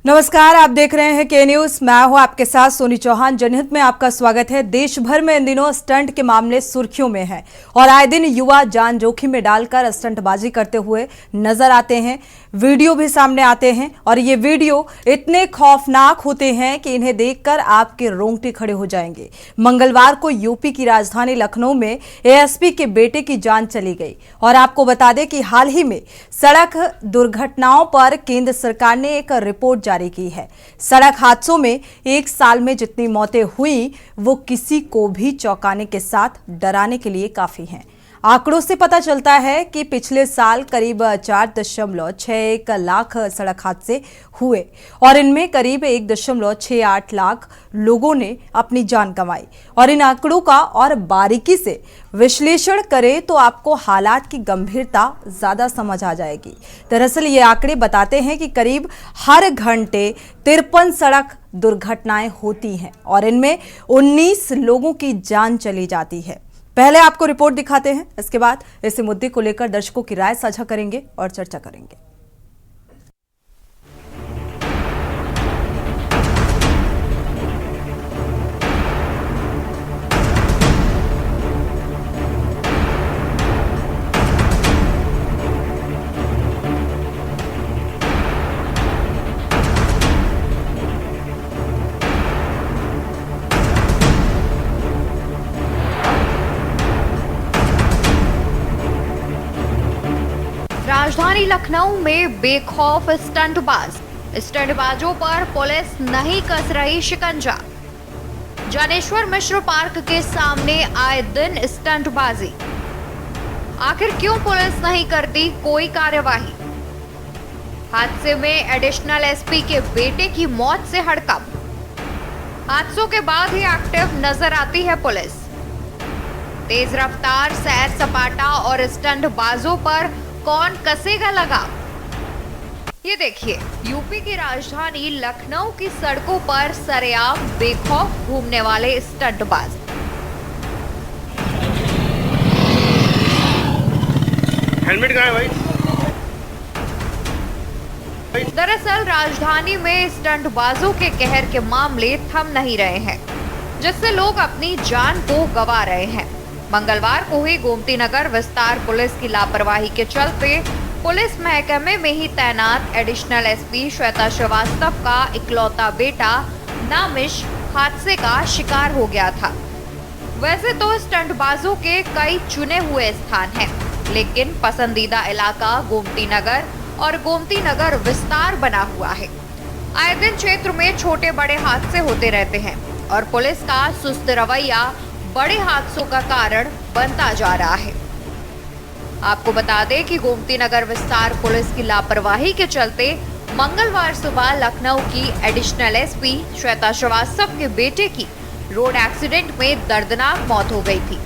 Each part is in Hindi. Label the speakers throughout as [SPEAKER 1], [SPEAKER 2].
[SPEAKER 1] नमस्कार, आप देख रहे हैं के न्यूज। मैं हूं आपके साथ सोनी चौहान। जनहित में आपका स्वागत है। देश भर में इन दिनों स्टंट के मामले सुर्खियों में हैं और आए दिन युवा जान जोखिम में डालकर स्टंटबाजी करते हुए नजर आते हैं। वीडियो भी सामने आते हैं और ये वीडियो इतने खौफनाक होते हैं कि इन्हें देखकर आपके रोंगटे खड़े हो जाएंगे। मंगलवार को यूपी की राजधानी लखनऊ में एएसपी के बेटे की जान चली गई और आपको बता दें कि हाल ही में सड़क दुर्घटनाओं पर केंद्र सरकार ने एक रिपोर्ट जारी की है। सड़क हादसों में एक साल में जितनी मौतें हुई वो किसी को भी चौंकाने के साथ डराने के लिए काफी हैं। आंकड़ों से पता चलता है कि पिछले साल करीब 4.61 लाख सड़क हादसे हुए और इनमें करीब 1.68 लाख लोगों ने अपनी जान गंवाई। और इन आंकड़ों का और बारीकी से विश्लेषण करें तो आपको हालात की गंभीरता ज्यादा समझ आ जाएगी। दरअसल ये आंकड़े बताते हैं कि करीब हर घंटे 53 सड़क दुर्घटनाएं होती हैं और इनमें 19 लोगों की जान चली जाती है। पहले आपको रिपोर्ट दिखाते हैं, इसके बाद इस मुद्दे को लेकर दर्शकों की राय साझा करेंगे और चर्चा करेंगे।
[SPEAKER 2] राजधानी लखनऊ में बेखौफ स्टंटबाजों पर पुलिस नहीं कस रही शिकंजा। जानेश्वर मिश्र पार्क के सामने आए दिन स्टंटबाजी, आखिर क्यों पुलिस नहीं करती कोई कार्यवाही? हादसे में एडिशनल एसपी के बेटे की मौत से हड़कंप, हादसों के बाद ही एक्टिव नजर आती है पुलिस। तेज रफ्तार, सैर सपाटा और स्टंटबाजों पर कौन कसेगा लगाम? ये देखिए, यूपी की राजधानी लखनऊ की सड़कों पर सरेआम बेखौफ घूमने वाले स्टंटबाज।
[SPEAKER 3] हेलमेट कहाँ है भाई?
[SPEAKER 2] दरअसल राजधानी में स्टंटबाजों के कहर के मामले थम नहीं रहे हैं, जिससे लोग अपनी जान को गंवा रहे हैं। मंगलवार को ही गोमती नगर विस्तार पुलिस की लापरवाही के चलते पुलिस महकमे में ही तैनात एडिशनल एसपी श्वेता श्रीवास्तव का इकलौता बेटा नामिश हादसे का शिकार हो गया था। वैसे तो स्टंटबाजों के कई चुने हुए स्थान हैं, लेकिन पसंदीदा इलाका गोमती नगर और गोमती नगर विस्तार बना हुआ है। आए दिन क्षेत्र में छोटे बड़े हादसे होते रहते हैं और पुलिस का सुस्त रवैया बड़े हादसों का कारण बनता जा रहा है। आपको बता दें कि गोमती नगर विस्तार पुलिस की लापरवाही के चलते मंगलवार सुबह लखनऊ की एडिशनल एसपी श्वेता श्रीवास्तव के बेटे की रोड एक्सीडेंट में दर्दनाक मौत हो गई थी।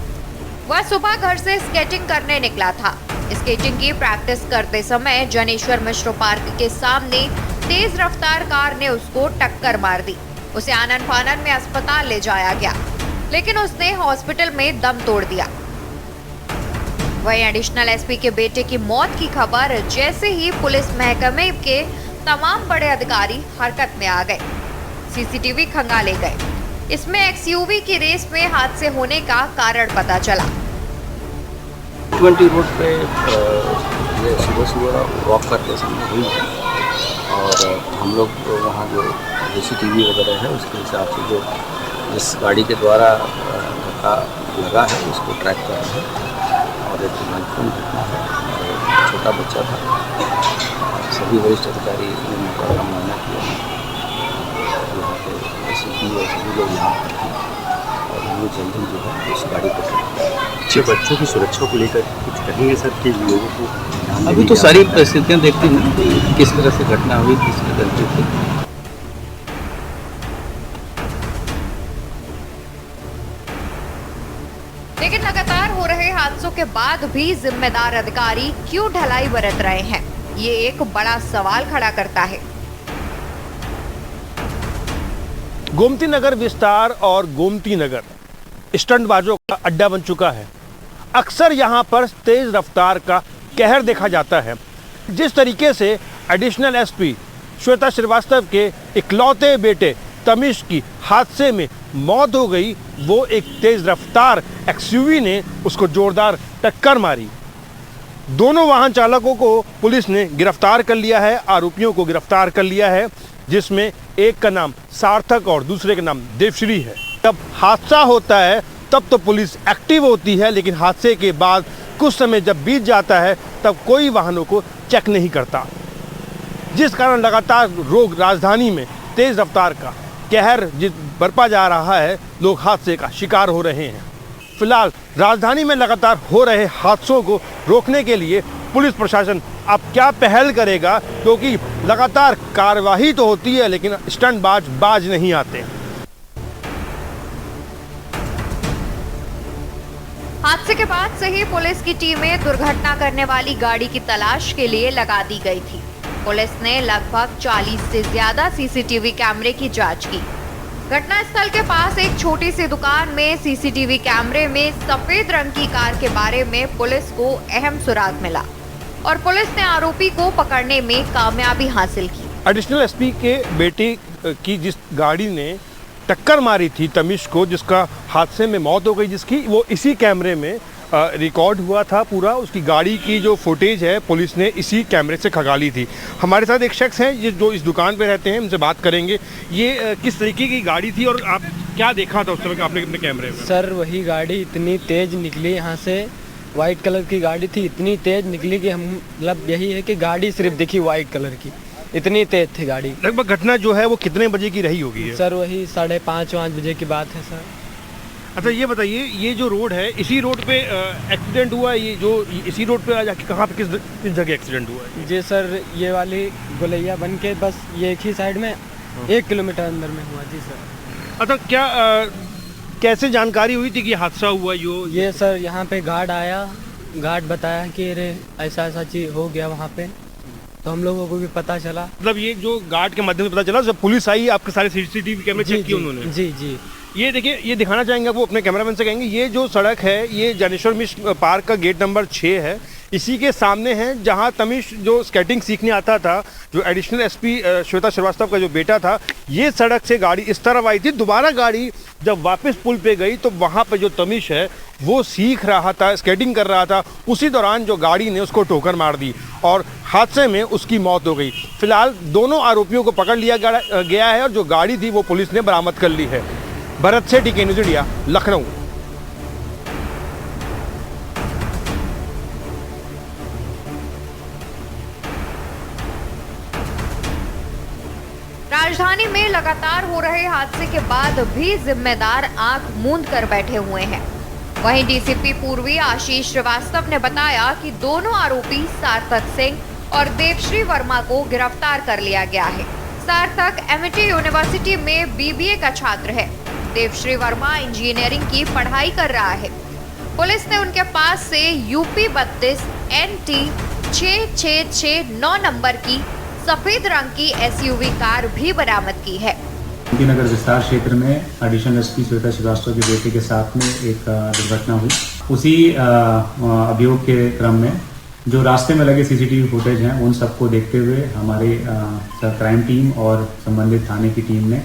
[SPEAKER 2] वह सुबह घर से स्केटिंग करने निकला था। स्केटिंग की प्रैक्टिस करते समय जानेश्वर मिश्र पार्क के सामने तेज रफ्तार कार ने उसको टक्कर मार दी। उसे आनन फानन में अस्पताल ले जाया गया, लेकिन उसने हॉस्पिटल में दम तोड़ दिया। वहीं एडिशनल एसपी के बेटे की मौत की खबर जैसे ही पुलिस महकमे के तमाम बड़े अधिकारी हरकत में आ गए, सीसीटीवी खंगाले गए। इसमें एक्सयूवी की रेस में हादसे होने का कारण पता चला।
[SPEAKER 4] 20 रोड पे ये सुबह वॉक करते समय हुई है और हम लोग वहाँ जो सीसीटीवी वगैरह है उसके हिसाब से जो जिस गाड़ी के द्वारा धक्का लगा है उसको ट्रैक कर रहे हैं और एक महत्वपूर्ण घटना है। छोटा बच्चा था, सभी वरिष्ठ अधिकारी ने मौका का मुआयना किया है। यहाँ पे एसपी और सभी लोग यहाँ पर हैं और हम जल्द ही जो है उस गाड़ी को ट्रैक।
[SPEAKER 3] बच्चों की सुरक्षा को लेकर कुछ कहेंगे सर कि लोगों को?
[SPEAKER 4] अभी तो सारी परिस्थितियाँ देखती हैं किस तरह से घटना हुई, किस तरह गलती थी।
[SPEAKER 2] लेकिन लगातार हो रहे हादसों के बाद भी जिम्मेदार अधिकारी क्यों ढलाई बरत रहे हैं, ये एक बड़ा सवाल खड़ा करता है।
[SPEAKER 3] गोमती नगर विस्तार और गोमती नगर स्टंटबाजों का अड्डा बन चुका है। अक्सर यहाँ पर तेज रफ्तार का कहर देखा जाता है। जिस तरीके से एडिशनल एसपी श्वेता श्रीवास्तव के इकलौते बेटे तमिश की हादसे में मौत हो गई। वो एक तेज रफ्तार एक्सयूवी ने उसको जोरदार टक्कर मारी। दोनों वाहन चालकों को पुलिस ने गिरफ्तार कर लिया है, आरोपियों को गिरफ्तार कर लिया है, जिसमें एक का नाम सार्थक और दूसरे का नाम देवश्री है। जब हादसा होता है तब तो पुलिस एक्टिव होती है, लेकिन हादसे के बाद कुछ समय जब बीत जाता है तब कोई वाहनों को चेक नहीं करता, जिस कारण लगातार राजधानी में तेज रफ्तार का कहर बरपा जा रहा है। लोग हादसे का शिकार हो रहे हैं। फिलहाल राजधानी में लगातार हो रहे हादसों को रोकने के लिए पुलिस प्रशासन अब क्या पहल करेगा, क्योंकि लगातार कार्रवाई तो होती है लेकिन स्टंटबाज बाज नहीं आते।
[SPEAKER 2] हादसे के बाद से ही पुलिस की टीमें दुर्घटना करने वाली गाड़ी की तलाश के लिए लगा दी गई थी। पुलिस ने लगभग 40 से ज्यादा सीसीटीवी कैमरे की जांच की। घटनास्थल के पास एक छोटी सी दुकान में सीसीटीवी कैमरे में सफेद रंग की कार के बारे में पुलिस को अहम सुराग मिला और पुलिस ने आरोपी को पकड़ने में कामयाबी हासिल की।
[SPEAKER 3] एडिशनल एसपी के बेटे की जिस गाड़ी ने टक्कर मारी थी तमिश को, जिसका हादसे में मौत हो गई, जिसकी वो इसी कैमरे में रिकॉर्ड हुआ था पूरा। उसकी गाड़ी की जो फुटेज है पुलिस ने इसी कैमरे से खंगाली थी। हमारे साथ एक शख्स हैं ये जो इस दुकान पे रहते हैं, उनसे बात करेंगे। ये किस तरीके की गाड़ी थी और आप क्या देखा था उस समय आपने अपने कैमरे में?
[SPEAKER 5] सर वही गाड़ी इतनी तेज़ निकली यहाँ से, वाइट कलर की गाड़ी थी, इतनी तेज़ निकली कि हम मतलब यही है कि गाड़ी सिर्फ दिखी वाइट कलर की, इतनी तेज़ थी गाड़ी।
[SPEAKER 3] लगभग घटना जो है वो कितने बजे की रही होगी?
[SPEAKER 5] सर वही 5:30-5 बजे की बात है सर।
[SPEAKER 3] अच्छा ये बताइए, ये जो रोड है इसी रोड पे एक्सीडेंट हुआ है? ये जो इसी रोड पे जाके कहाँ पे किस जगह एक्सीडेंट हुआ है?
[SPEAKER 5] जी सर ये वाली गोलैया बन के बस ये एक ही साइड में 1 किलोमीटर अंदर में हुआ। जी सर।
[SPEAKER 3] अच्छा क्या कैसे जानकारी हुई थी कि हादसा हुआ?
[SPEAKER 5] ये सर यहाँ पे गार्ड आया, गार्ड बताया कि अरे ऐसा ऐसा चीज़ हो गया वहाँ पे, तो हम लोगों को भी पता चला।
[SPEAKER 3] मतलब ये जो गार्ड के माध्यम से पता चला, जब पुलिस आई आपके सारे सीसीटीवी कैमरे चेक किए उन्होंने?
[SPEAKER 5] जी जी।
[SPEAKER 3] ये देखिए, ये दिखाना चाहेंगे वो अपने कैमरामैन से कहेंगे, ये जो सड़क है ये ज्ञानेश्वर मिश्र पार्क का गेट नंबर 6 है। इसी के सामने है जहां तमिश जो स्केटिंग सीखने आता था, जो एडिशनल एसपी श्वेता श्रीवास्तव का जो बेटा था, ये सड़क से गाड़ी इस तरफ आई थी। दोबारा गाड़ी जब वापस पुल पे गई तो वहाँ पे जो तमिश है वो सीख रहा था, स्केटिंग कर रहा था। उसी दौरान जो गाड़ी ने उसको ठोकर मार दी और हादसे में उसकी मौत हो गई। फिलहाल दोनों आरोपियों को पकड़ लिया गया है और जो गाड़ी थी वो पुलिस ने बरामद कर ली है। भरत सेठी, के न्यूज़ इंडिया, लखनऊ।
[SPEAKER 2] राजधानी में लगातार हो रहे हादसे के बाद भी जिम्मेदार आंख मूंद कर बैठे हुए हैं। वहीं डीसीपी पूर्वी आशीष श्रीवास्तव ने बताया कि दोनों आरोपी सार्थक सिंह और देवश्री वर्मा को गिरफ्तार कर लिया गया है। सार्थक एमिटी यूनिवर्सिटी में बीबीए का छात्र है। देवश्री वर्मा इंजीनियरिंग की पढ़ाई कर रहा है। पुलिस ने उनके पास से यूपी 32 NT 6669 नंबर की सफेद रंग की एसयूवी कार भी बरामद की है।
[SPEAKER 6] गोमती नगर विस्तार क्षेत्र में एडिशनल एसपी श्वेता श्रीवास्तव के बेटे के साथ में एक दुर्घटना हुई। उसी अभियोग के क्रम में जो रास्ते में लगे सीसीटीवी फुटेज हैं उन सबको देखते हुए हमारे क्राइम टीम और संबंधित थाने की टीम ने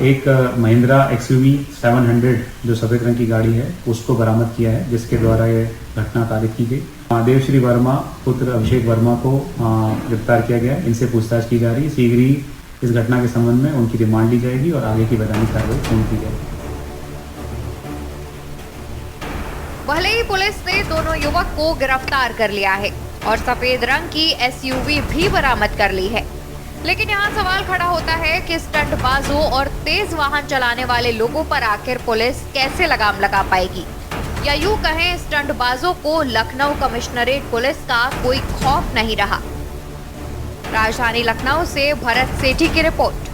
[SPEAKER 6] एक महिंद्रा XUV 700 जो सफ़ेद रंग की गाड़ी है उसको बरामद किया है, जिसके द्वारा ये घटना तारीफ की गई। देवश्री वर्मा पुत्र अभिषेक वर्मा को गिरफ्तार किया गया। इनसे पूछताछ की जा रही है। शीघ्र ही इस घटना के संबंध में उनकी रिमांड ली जाएगी और आगे की वैधानिक कार्रवाई पूर्ण की जाएगी।
[SPEAKER 2] भले ही पुलिस ने दोनों युवक को गिरफ्तार कर लिया है और सफेद रंग की एसयूवी भी बरामद कर ली है, लेकिन यहाँ सवाल खड़ा होता है कि स्टंटबाजों और तेज वाहन चलाने वाले लोगों पर आखिर पुलिस कैसे लगाम लगा पाएगी, या यूं कहें स्टंटबाजों को लखनऊ कमिश्नरेट पुलिस का कोई खौफ नहीं रहा। राजधानी लखनऊ से भरत सेठी की रिपोर्ट।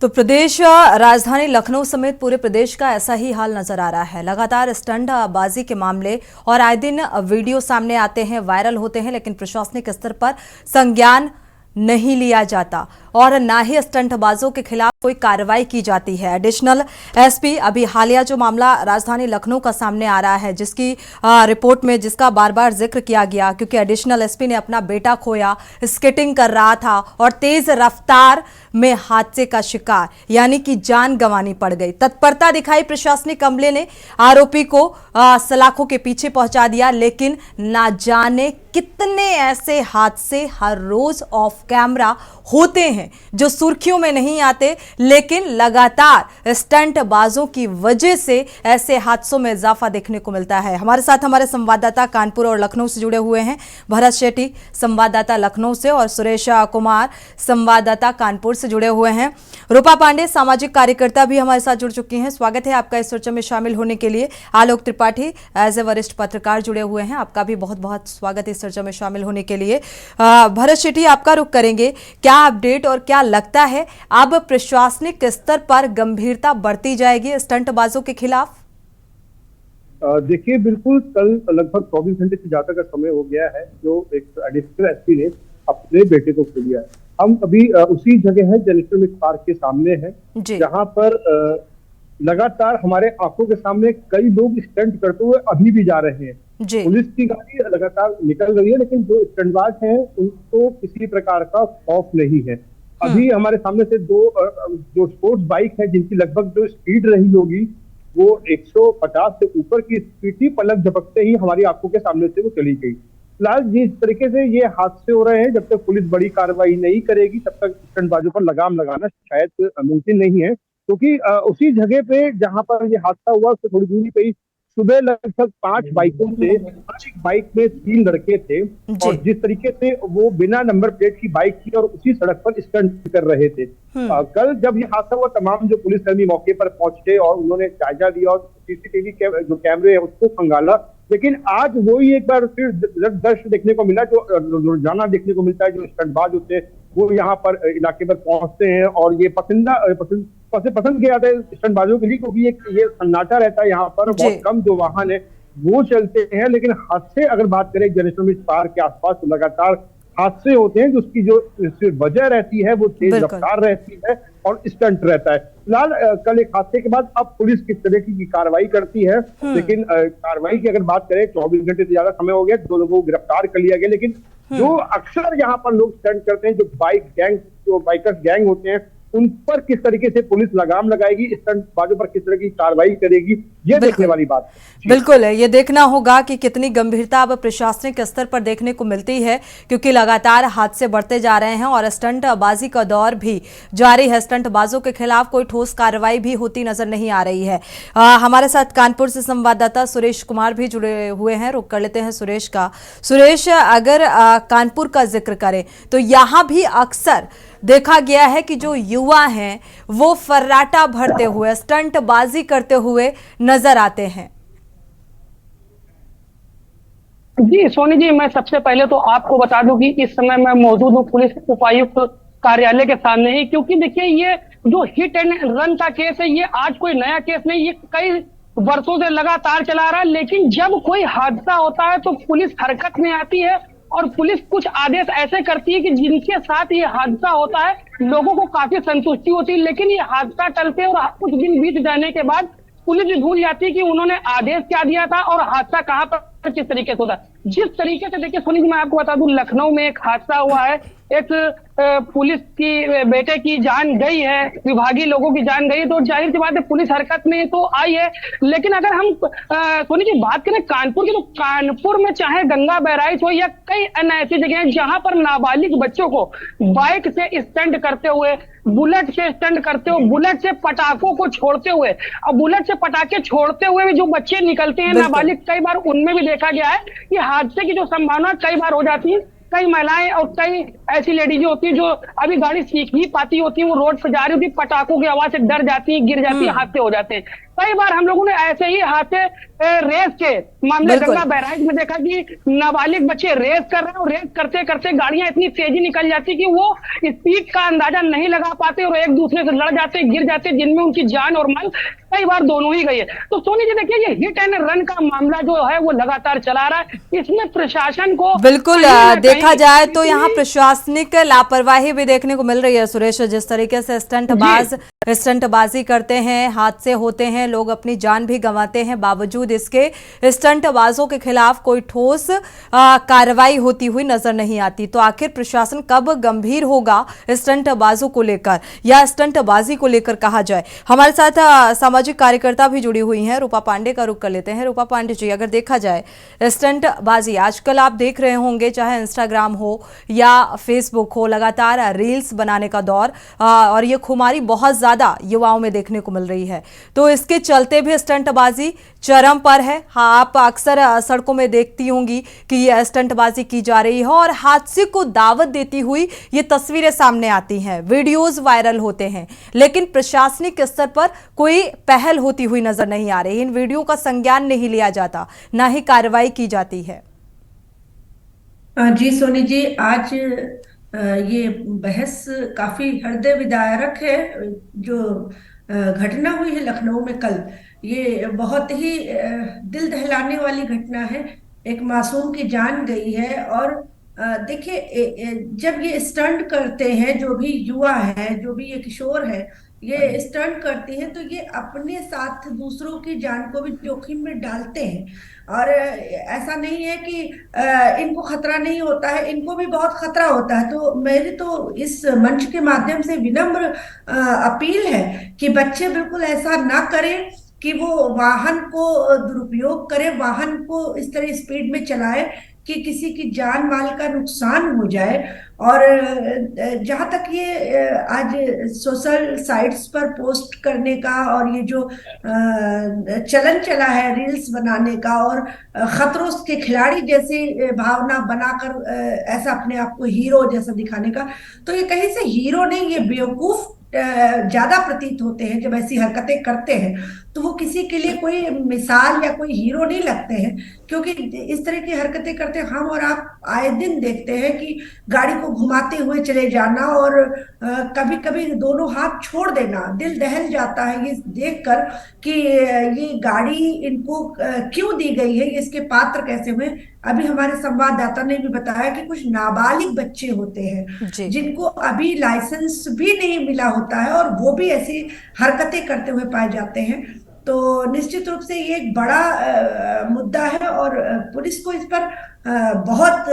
[SPEAKER 1] तो प्रदेश राजधानी लखनऊ समेत पूरे प्रदेश का ऐसा ही हाल नजर आ रहा है। लगातार स्टंटबाजी के मामले और आए दिन वीडियो सामने आते हैं, वायरल होते हैं, लेकिन प्रशासनिक स्तर पर संज्ञान नहीं लिया जाता और ना ही स्टंटबाजों के खिलाफ कोई कार्रवाई की जाती है। एडिशनल एसपी अभी हालिया जो मामला राजधानी लखनऊ का सामने आ रहा है, जिसकी रिपोर्ट में जिसका बार बार जिक्र किया गया, क्योंकि एडिशनल एसपी ने अपना बेटा खोया, स्केटिंग कर रहा था और तेज रफ्तार में हादसे का शिकार, यानी कि जान गंवानी पड़ गई। तत्परता दिखाई प्रशासनिक अमले ने, आरोपी को सलाखों के पीछे पहुंचा दिया, लेकिन ना जाने कितने ऐसे हादसे हर रोज ऑफ कैमरा होते हैं जो सुर्खियों में नहीं आते, लेकिन लगातार स्टंटबाजों की वजह से ऐसे हादसों में इजाफा देखने को मिलता है। हमारे साथ हमारे संवाददाता कानपुर और लखनऊ से जुड़े हुए हैं, भरत शेट्टी संवाददाता लखनऊ से और सुरेश कुमार संवाददाता कानपुर से जुड़े हुए हैं। रूपा पांडे सामाजिक कार्यकर्ता भी हमारे साथ जुड़ चुकी हैं। स्वागत है आपका इस चर्चा में शामिल होने के लिए। आलोक त्रिपाठी एज ए वरिष्ठ पत्रकार जुड़े हुए हैं, आपका भी बहुत बहुत स्वागत है इस चर्चा में शामिल होने के लिए। भरत शेट्टी, आपका रुख करेंगे, क्या अपडेट और क्या लगता है अब प्रशासनिक स्तर पर गंभीरता बढ़ती जाएगी स्टंटबाजों के खिलाफ?
[SPEAKER 7] देखिए, बिल्कुल कल लगभग 24 घंटे से ज्यादा का समय हो गया है जो एक एडिशनल एसपी ने अपने बेटे को खो लिया है। हम अभी उसी जगह है जनेश्वर मित्र पार्क के सामने है, जहां पर लगातार हमारे आंखों के सामने कई लोग स्टंट करते हुए अभी भी जा रहे हैं। पुलिस की गाड़ी लगातार निकल रही है, लेकिन जो स्टंटबाज हैं उनको किसी प्रकार का खौफ नहीं है। अभी हमारे सामने से दो जो स्पोर्ट्स बाइक है, जिनकी लगभग जो स्पीड रही होगी वो 150 से ऊपर की स्पीड थी, पलक झपकते ही हमारी आंखों के सामने से वो चली गई। फिलहाल जिस तरीके से ये हादसे हो रहे हैं, जब तक पुलिस बड़ी कार्रवाई नहीं करेगी तब तक स्टंटबाजों पर लगाम लगाना शायद मुमकिन नहीं है, क्योंकि उसी जगह पे जहां पर ये हादसा हुआ उससे थोड़ी दूरी पे ही सुबह लगभग 5 बाइकों से एक बाइक में 3 लड़के थे, और जिस तरीके से वो बिना नंबर प्लेट की बाइक थी और उसी सड़क पर स्टंट कर रहे थे। कल जब ये हादसा हुआ, तमाम जो पुलिसकर्मी मौके पर पहुंचे और उन्होंने जायजा लिया और सीसीटीवी जो कैमरे है उसको खंगाला, लेकिन आज वही एक बार फिर दृश्य देखने को मिला जो रोजाना देखने को मिलता है। जो स्टंटबाज होते हैं वो यहाँ पर इलाके पर पहुंचते हैं और ये पसंद किया जाता है स्टंटबाजों के लिए, क्योंकि ये सन्नाटा रहता है यहाँ पर, बहुत कम जो वाहन है वो चलते हैं। लेकिन हादसे अगर बात करें जनेश्वर मित्र पार्क के आसपास, तो लगातार हादसे होते हैं जिसकी जो वजह रहती है वो तेज रफ्तार रहती है और स्टंट रहता है। फिलहाल कल एक हादसे के बाद अब पुलिस किस तरह की कार्रवाई करती है, लेकिन कार्रवाई की अगर बात करें 24 घंटे से ज्यादा समय हो गया, 2 लोगों को गिरफ्तार कर लिया गया। लेकिन जो अक्सर यहाँ पर लोग स्टंट करते हैं, जो बाइकर्स गैंग होते हैं, उन पर किस तरीके से पुलिस लगाम लगाएगी, स्टंटबाजों पर किस तरह की कार्रवाई करेगी, ये देखने वाली बात है।
[SPEAKER 1] बिल्कुल, ये देखना होगा कि कितनी गंभीरता अब प्रशासनिक स्तर पर देखने को मिलती है, क्योंकि लगातार हादसे बढ़ते जा रहे हैं और स्टंटबाजी का दौर भी जारी है। स्टंटबाजों के खिलाफ कोई ठोस कार्रवाई भी होती नजर नहीं आ रही है। हमारे साथ कानपुर से संवाददाता सुरेश कुमार भी जुड़े हुए हैं, रुक कर लेते हैं सुरेश का। सुरेश, अगर कानपुर का जिक्र करें तो यहाँ भी अक्सर देखा गया है कि जो युवा हैं वो फर्राटा भरते हुए, स्टंटबाजी करते हुए नजर आते हैं।
[SPEAKER 8] जी सोनी जी, मैं सबसे पहले तो आपको बता दूं कि इस समय मैं मौजूद हूँ पुलिस उपायुक्त कार्यालय के सामने ही, क्योंकि देखिए ये जो हिट एंड रन का केस है, ये आज कोई नया केस नहीं, ये कई वर्षों से लगातार चला रहा है। लेकिन जब कोई हादसा होता है तो पुलिस हरकत में आती है और पुलिस कुछ आदेश ऐसे करती है कि जिनके साथ ये हादसा होता है लोगों को काफी संतुष्टि होती है। लेकिन ये हादसा टलते और कुछ दिन बीत जाने के बाद पुलिस भूल जाती है कि उन्होंने आदेश क्या दिया था और हादसा कहाँ पर किस तरीके से होता। जिस तरीके से देखिए सुनील, मैं आपको बता दूं, लखनऊ में एक हादसा हुआ है, एक पुलिस की बेटे की जान गई है, विभागीय लोगों की जान गई, तो जाहिर सी बात है पुलिस हरकत में तो आई है। लेकिन अगर हम सोनी जी बात करें कानपुर की, तो कानपुर में चाहे गंगा बहराइच हो या कई अन्य ऐसी जगह हैं जहां पर नाबालिग बच्चों को बाइक से स्टंट करते हुए, बुलेट से स्टंट करते हुए, बुलेट से पटाखों को छोड़ते हुए, और बुलेट से पटाखे छोड़ते हुए भी जो बच्चे निकलते हैं नाबालिग, कई बार उनमें भी देखा गया है कि हादसे की जो संभावना कई बार हो जाती है। कई महिलाएं और कई ऐसी लेडीज होती है जो अभी गाड़ी सीख नहीं पाती होती है, वो रोड पर जा रही होती, पटाखों की आवाज से डर जाती है, गिर जाती है, हादसे हो जाते हैं। कई बार हम लोगों ने ऐसे ही हादसे रेस के मामले गंगा बहराइच में देखा कि नाबालिग बच्चे रेस कर रहे हैं और रेस करते करते गाड़ियां इतनी तेजी निकल जाती कि वो स्पीड का अंदाजा नहीं लगा पाते और एक दूसरे से लड़ जाते, गिर जाते, जिनमें उनकी जान और माल कई बार दोनों ही गई है। तो सोनी जी देखिए, ये हिट एंड रन का मामला जो है वो लगातार चला रहा है, इसमें प्रशासन को
[SPEAKER 1] बिल्कुल
[SPEAKER 8] कहीं ना
[SPEAKER 1] देखा
[SPEAKER 8] कहीं
[SPEAKER 1] जाए तो यहाँ प्रशासनिक लापरवाही भी देखने को मिल रही है सुरेश। जिस तरीके से स्टंटबाजी करते हैं, हादसे होते हैं, लोग अपनी जान भी गंवाते हैं, बावजूद इसके स्टंटबाजों के खिलाफ कोई ठोस कार्रवाई होती हुई नजर नहीं आती। तो आखिर प्रशासन कब गंभीर होगा स्टंटबाजों को लेकर या स्टंटबाजी को लेकर कहा जाए। हमारे साथ सामाजिक कार्यकर्ता भी जुड़ी हुई हैं, रूपा पांडे का रुख कर लेते हैं। रूपा पांडे जी, अगर देखा जाए स्टंटबाजी आजकल आप देख रहे होंगे, चाहे इंस्टाग्राम हो या फेसबुक हो, लगातार रील्स बनाने का दौर और ये खुमारी बहुत ज्यादा युवाओं में देखने को मिल रही है। तो इसके चलते भी स्टंटबाजी चरम पर है। हाँ, आप अक्सर सड़कों में देखती होंगी कि ये स्टंटबाजी की जा रही है और हादसे को दावत देती हुई ये तस्वीरें सामने आती हैं, वीडियोस वायरल होते हैं, लेकिन प्रशासनिक स्तर पर कोई पहल होती हुई नजर नहीं आ रही। इन वीडियो का संज्ञान नहीं लिया जाता, ना ही कार्रवाई की जाती है।
[SPEAKER 9] जी सोनी जी, आज ये बहस काफी हृदय विदारक है। जो घटना हुई है लखनऊ में कल, ये बहुत ही दिल दहलाने वाली घटना है। एक मासूम की जान गई है। और देखिए, जब ये स्टंट करते हैं, जो भी युवा है, जो भी ये किशोर है, ये स्टंट करती हैं, तो ये अपने साथ दूसरों की जान को भी जोखिम में डालते हैं। और ऐसा नहीं है कि इनको खतरा नहीं होता है, इनको भी बहुत खतरा होता है। तो मेरी तो इस मंच के माध्यम से विनम्र अपील है कि बच्चे बिल्कुल ऐसा ना करें कि वो वाहन को दुरुपयोग करे, वाहन को इस तरह स्पीड में चलाए कि किसी की जान माल का नुकसान हो जाए। और जहाँ तक ये आज सोशल साइट्स पर पोस्ट करने का और ये जो चलन चला है रील्स बनाने का और खतरों के खिलाड़ी जैसी भावना बनाकर ऐसा अपने आप को हीरो जैसा दिखाने का, तो ये कहीं से हीरो नहीं, ये बेवकूफ ज्यादा प्रतीत होते हैं जब ऐसी हरकतें करते हैं। तो वो किसी के लिए कोई मिसाल या कोई हीरो नहीं लगते हैं, क्योंकि इस तरह की हरकतें करते हम और आप आए दिन देखते हैं कि गाड़ी को घुमाते हुए चले जाना और कभी कभी दोनों हाथ छोड़ देना। दिल दहल जाता है ये देखकर कि ये गाड़ी इनको क्यों दी गई है, इसके पात्र कैसे हुए। अभी हमारे संवाददाता ने भी बताया कि कुछ नाबालिग बच्चे होते हैं जिनको अभी लाइसेंस भी नहीं मिला होता है और वो भी ऐसी हरकतें करते हुए पाए जाते हैं। तो निश्चित रूप से ये एक बड़ा मुद्दा है और पुलिस को इस पर बहुत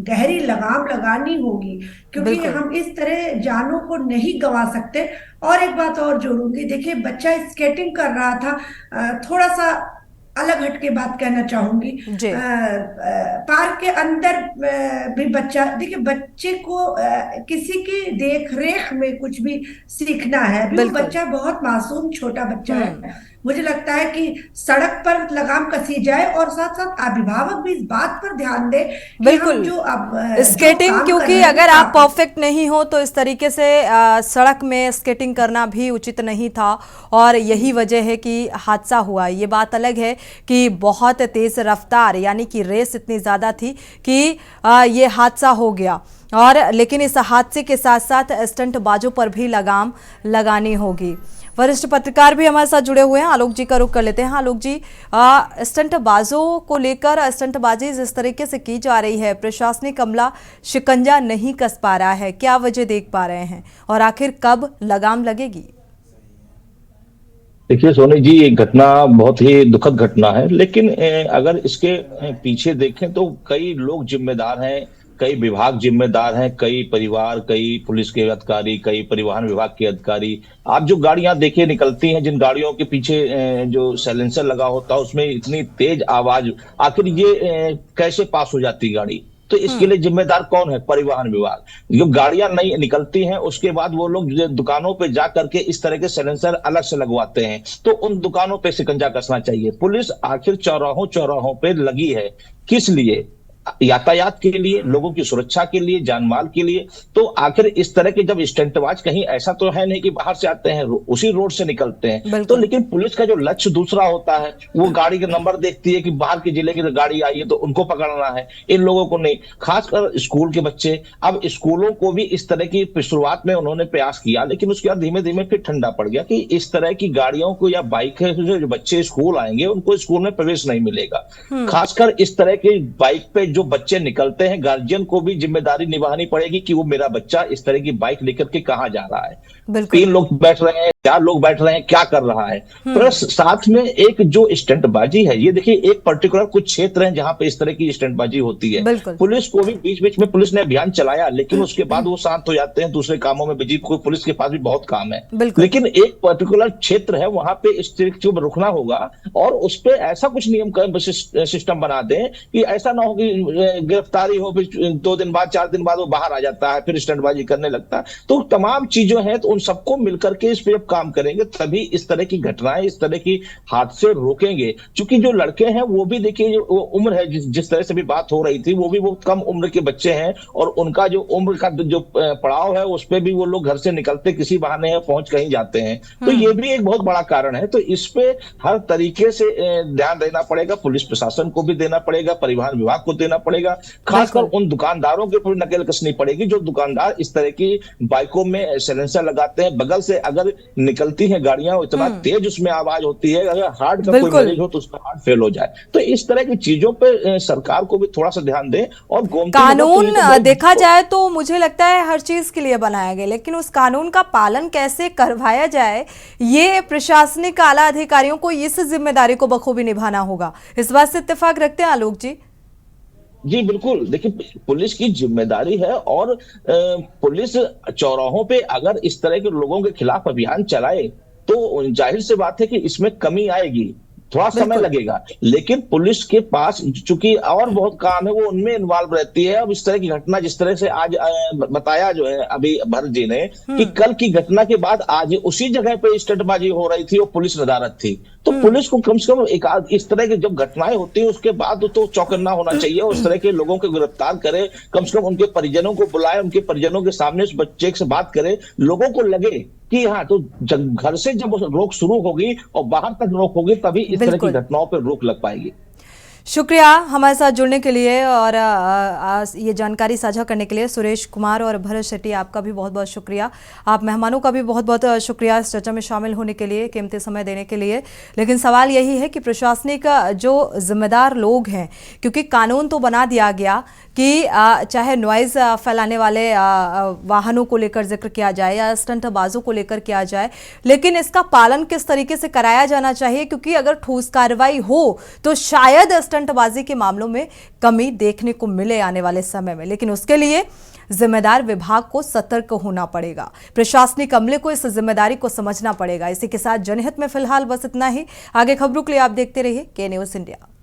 [SPEAKER 9] गहरी लगाम लगानी होगी, क्योंकि हम इस तरह जानों को नहीं गंवा सकते। और एक बात और जोड़ूंगी, देखिए बच्चा स्केटिंग कर रहा था, थोड़ा सा अलग हट के बात कहना चाहूंगी। पार्क के अंदर भी बच्चा, देखिए बच्चे को किसी की देख रेख में कुछ भी सीखना है। अभी वो बच्चा बहुत मासूम छोटा बच्चा है। मुझे लगता है कि सड़क पर लगाम कसी जाए और साथ साथ अभिभावक भी इस बात पर ध्यान दे।
[SPEAKER 1] बिल्कुल, स्केटिंग, क्योंकि अगर आप परफेक्ट नहीं हो तो इस तरीके से सड़क में स्केटिंग करना भी उचित नहीं था और यही वजह है कि हादसा हुआ। ये बात अलग है कि बहुत तेज रफ्तार यानी कि रेस इतनी ज्यादा थी कि ये हादसा हो गया। और लेकिन इस हादसे के साथ साथ स्टंटबाजों पर भी लगाम लगानी होगी। वरिष्ठ पत्रकार भी हमारे साथ जुड़े हुए हैं, आलोक जी का रुख कर लेते हैं। आलोक जी, स्टंटबाजों को लेकर स्टंटबाजी जिस तरीके से की जा रही है, प्रशासनिक अमला शिकंजा नहीं कस पा रहा है, क्या वजह देख पा रहे हैं और आखिर कब लगाम लगेगी?
[SPEAKER 10] देखिए सोनी जी, ये घटना बहुत ही दुखद घटना है, लेकिन अगर इसके पीछे देखें तो कई लोग जिम्मेदार हैं, कई विभाग जिम्मेदार हैं, कई परिवार, कई पुलिस के अधिकारी, कई परिवहन विभाग के अधिकारी। आप जो गाड़ियां देखिए निकलती हैं, जिन गाड़ियों के पीछे जो साइलेंसर लगा होता है उसमें इतनी तेज आवाज, आखिर ये कैसे पास हो जाती गाड़ी? तो इसके लिए जिम्मेदार कौन है? परिवहन विभाग। जो गाड़ियां नहीं निकलती हैं उसके बाद वो लोग दुकानों पे जा करके इस तरह के साइलेंसर अलग से लगवाते हैं, तो उन दुकानों पे शिकंजा कसना चाहिए। पुलिस आखिर चौराहों पे लगी है, किस लिए? यातायात के लिए, लोगों की सुरक्षा के लिए, जानमाल के लिए। तो आखिर इस तरह के जब स्टंटबाज, कहीं ऐसा तो है नहीं कि बाहर से आते हैं, उसी रोड से निकलते हैं, तो लेकिन पुलिस का जो लक्ष्य दूसरा होता है, वो गाड़ी का नंबर देखती है कि बाहर के जिले की गाड़ी आई है तो उनको पकड़ना है, इन लोगों को नहीं। खासकर स्कूल के बच्चे, अब स्कूलों को भी इस तरह की शुरुआत में उन्होंने प्रयास किया, लेकिन उसके बाद धीमे धीमे फिर ठंडा पड़ गया कि इस तरह की गाड़ियों को या बाइक से जो बच्चे स्कूल आएंगे उनको स्कूल में प्रवेश नहीं मिलेगा। खासकर इस तरह की बाइक पे जो बच्चे निकलते हैं, गार्जियन को भी जिम्मेदारी निभानी पड़ेगी कि वो मेरा बच्चा इस तरह की बाइक लेकर के कहां जा रहा है, 3 लोग बैठ रहे हैं, 4 लोग बैठ रहे हैं, क्या कर रहा है। प्लस साथ में एक जो स्टंटबाजी है, ये देखिए एक पर्टिकुलर कुछ क्षेत्र हैं जहां पे इस तरह की स्टंटबाजी होती है। पुलिस को भी बीच बीच में पुलिस ने अभियान चलाया, लेकिन उसके बाद वो शांत हो जाते हैं, दूसरे कामों में बिजी। पुलिस के पास भी बहुत काम है, लेकिन एक पर्टिकुलर क्षेत्र है, वहां पे इस तरह को रुकना होगा और उस पर ऐसा कुछ नियम का सिस्टम बना दें कि ऐसा ना हो कि गिरफ्तारी हो, फिर 2 दिन बाद 4 दिन बाद वो बाहर आ जाता है, फिर स्टंटबाजी करने लगता है। तो तमाम चीजें हैं, तो उन सबको मिलकर के इस पे जब काम करेंगे तभी इस तरह की घटनाएं, इस तरह की हादसे रोकेंगे। क्योंकि जो लड़के हैं वो भी देखिए, जो उम्र है, जिस तरह से भी बात हो रही थी, वो भी बहुत कम उम्र के बच्चे हैं और उनका जो उम्र का जो पड़ाव है उस पर भी वो लोग घर से निकलते किसी बहाने है, पहुंच कहीं जाते हैं। तो ये भी एक बहुत बड़ा कारण है। तो इस पे हर तरीके से ध्यान देना पड़ेगा, पुलिस प्रशासन को भी देना पड़ेगा, परिवहन विभाग को देना पड़ेगा, खासकर उन दुकानदारों के ऊपर नकेल कसनी पड़ेगी जो दुकानदार इस तरह की बाइकों में साइलेंसर लगाते हैं। बगल से अगर निकलती हैं गाड़ियां, इतना तेज उसमें आवाज होती है, अगर हार्ट का कोई मरीज हो तो उसका हार्ट फेल हो जाए। तो इस तरह की चीजों पे सरकार को भी थोड़ा सा ध्यान दें। और
[SPEAKER 1] कानून देखा जाए तो मुझे लगता है हर चीज के लिए बनाया गया, लेकिन उस कानून का पालन कैसे करवाया जाए, ये प्रशासनिक आला अधिकारियों को इस जिम्मेदारी को बखूबी निभाना होगा। इस बात से इत्तेफाक रखते हैं आलोक जी?
[SPEAKER 10] जी बिल्कुल, देखिए पुलिस की जिम्मेदारी है और पुलिस चौराहों पे अगर इस तरह के लोगों के खिलाफ अभियान चलाए तो जाहिर सी बात है कि इसमें कमी आएगी, थोड़ा समय लगेगा, लेकिन पुलिस के पास चूंकि और बहुत काम है, वो उनमें इन्वॉल्व रहती है। अब इस तरह की घटना, जिस तरह से आज बताया जो है अभी भरत जी ने, कि कल की घटना के बाद आज उसी जगह पे स्टंटबाजी हो रही थी और पुलिस नदारद थी। तो पुलिस को कम से कम एक इस तरह की जब घटनाएं होती हैं उसके बाद तो चौकन्ना होना चाहिए, उस तरह के लोगों को गिरफ्तार करे, कम से कम उनके परिजनों को बुलाए, उनके परिजनों के सामने उस बच्चे से बात करे, लोगों को लगे कि हाँ, तो घर से जब रोक शुरू होगी और बाहर तक रोक होगी तभी इस तरह की घटनाओं पर रोक लग पाएगी।
[SPEAKER 1] शुक्रिया हमारे साथ जुड़ने के लिए और ये जानकारी साझा करने के लिए। सुरेश कुमार और भरत शेट्टी, आपका भी बहुत बहुत शुक्रिया। आप मेहमानों का भी बहुत बहुत शुक्रिया इस चर्चा में शामिल होने के लिए, कीमती समय देने के लिए। लेकिन सवाल यही है कि प्रशासनिक जो जिम्मेदार लोग हैं, क्योंकि कानून तो बना दिया गया कि चाहे नॉइज फैलाने वाले वाहनों को लेकर जिक्र किया जाए या स्टंटबाजों को लेकर किया जाए, लेकिन इसका पालन किस तरीके से कराया जाना चाहिए, क्योंकि अगर ठोस कार्रवाई हो तो शायद स्टंटबाजी के मामलों में कमी देखने को मिले आने वाले समय में। लेकिन उसके लिए जिम्मेदार विभाग को सतर्क होना पड़ेगा, प्रशासनिक अमले को इस जिम्मेदारी को समझना पड़ेगा। इसी के साथ जनहित में फिलहाल बस इतना ही। आगे खबरों के लिए आप देखते रहिए के न्यूज़ इंडिया।